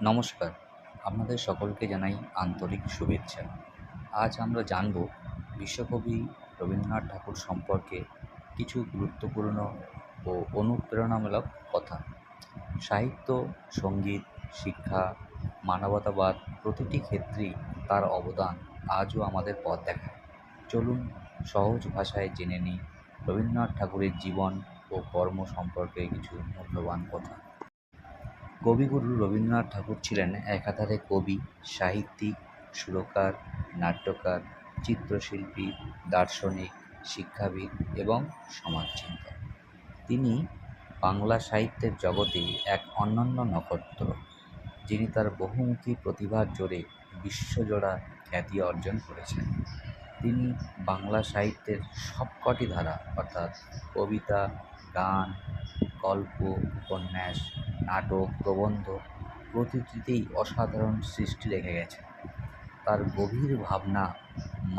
নমস্কার, আপনাদের সকলকে জানাই আন্তরিক শুভেচ্ছা। আজ আমরা জানব বিশ্বকবি রবীন্দ্রনাথ ঠাকুর সম্পর্কে কিছু গুরুত্বপূর্ণ ও অনুপ্রেরণামূলক কথা। সাহিত্য, সঙ্গীত, শিক্ষা, মানবতাবাদ প্রতিটি ক্ষেত্রেই তার অবদান আজও আমাদের পথ দেখায়। চলুন সহজ ভাষায় জেনে নিই রবীন্দ্রনাথ ঠাকুরের জীবন ও কর্ম সম্পর্কে কিছু মূল্যবান কথা। কবিগুরু রবীন্দ্রনাথ ঠাকুর ছিলেন একাধারে কবি, সাহিত্যিক, সুরকার, নাট্যকার, চিত্রশিল্পী, দার্শনিক, শিক্ষাবিদ এবং সমাজচিন্তক। তিনি বাংলা সাহিত্যের জগতে এক অনন্য নক্ষত্র, যিনি তার বহুমুখী প্রতিভার জোরে বিশ্বজোড়া খ্যাতি অর্জন করেছেন। তিনি বাংলা সাহিত্যের সবকটি ধারা অর্থাৎ কবিতা, গান, গল্প, উপন্যাস, নাটক, প্রবন্ধ প্রতিটিতেই অসাধারণ সৃষ্টি রেখে গেছেন। তার গভীর ভাবনা,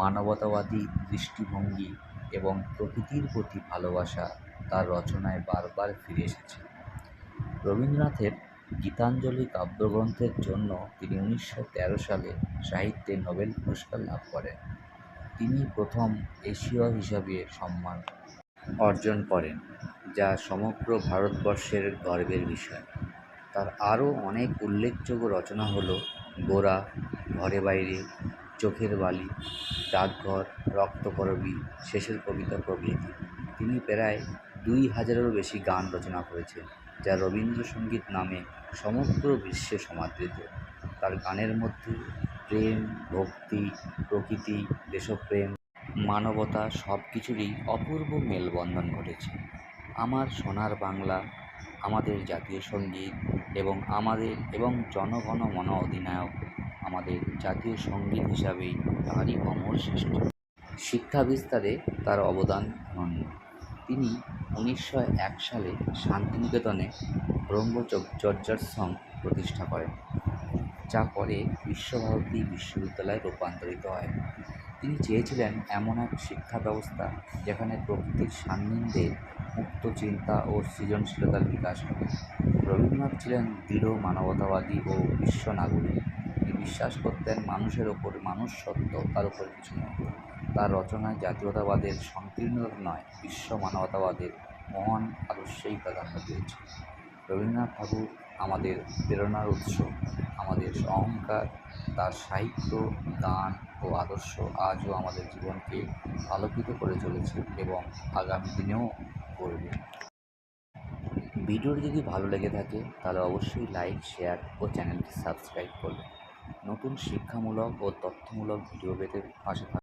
মানবতাবাদী দৃষ্টিভঙ্গি এবং প্রকৃতির প্রতি ভালোবাসা তার রচনায় বারবার ফিরে এসেছে। রবীন্দ্রনাথের গীতাঞ্জলি কাব্যগ্রন্থের জন্য তিনি 1913 সালে সাহিত্যে নোবেল পুরস্কার লাভ করেন। তিনি প্রথম এশীয় হিসাবে সম্মান অর্জন করেন, যা সমগ্র ভারতবর্ষের গর্বের বিষয়। তার আরও অনেক উল্লেখযোগ্য রচনা হলো গোরা, ঘরে বাইরে, চোখের বালি, ডাকঘর, রক্তকরবী, শেষের কবিতা প্রভৃতি। তিনি প্রায় 2000-এরও বেশি গান রচনা করেছেন, যা রবীন্দ্রসঙ্গীত নামে সমগ্র বিশ্বে সমাদৃত। তার গানের মধ্যে প্রেম, ভক্তি, প্রকৃতি, দেশপ্রেম, মানবতা সব কিছুরই অপূর্ব মেলবন্ধন ঘটেছে। আমার সোনার বাংলা, আমাদের জাতীয় সঙ্গীত এবং জনগণ মন অধিনায়ক আমাদের জাতীয় সঙ্গীত হিসাবেই তারই অমর সৃষ্টি। শিক্ষা বিস্তারে তার অবদান অনন্য। তিনি 1901 সালে শান্তিনিকেতনে ব্রহ্মচর্যাশ্রম প্রতিষ্ঠা করেন, যা পরে বিশ্বভারতী বিশ্ববিদ্যালয়ে রূপান্তরিত হয়। তিনি চেয়েছিলেন এমন এক শিক্ষা ব্যবস্থা যেখানে প্রকৃতির সান্নিধ্যে মুক্ত চিন্তা ও সৃজনশীলতার বিকাশ হবে। রবীন্দ্রনাথ ছিলেন দৃঢ় মানবতাবাদী ও বিশ্ব নাগরিক। তিনি বিশ্বাস করতেন মানুষের ওপর মানুষ সত্য, তার উপর কিছু নয়। তার রচনায় জাতীয়তাবাদের সংকীর্ণতা নয়, বিশ্ব মানবতাবাদের মহান আদর্শেই প্রাধান্য দিয়েছে। রবীন্দ্রনাথ ঠাকুর আমাদের প্রেরণার উৎস, আমাদের অহংকার। তার সাহিত্য, গান ও আদর্শ আজও আমাদের জীবনকে আলোকিত করে চলেছে এবং আগামী দিনেও করবে। ভিডিওটি যদি ভালো লেগে থাকে তাহলে অবশ্যই লাইক, শেয়ার ও চ্যানেলটি সাবস্ক্রাইব করবেন। নতুন শিক্ষামূলক ও তথ্যমূলক ভিডিও পেতে পাশে থাকুন।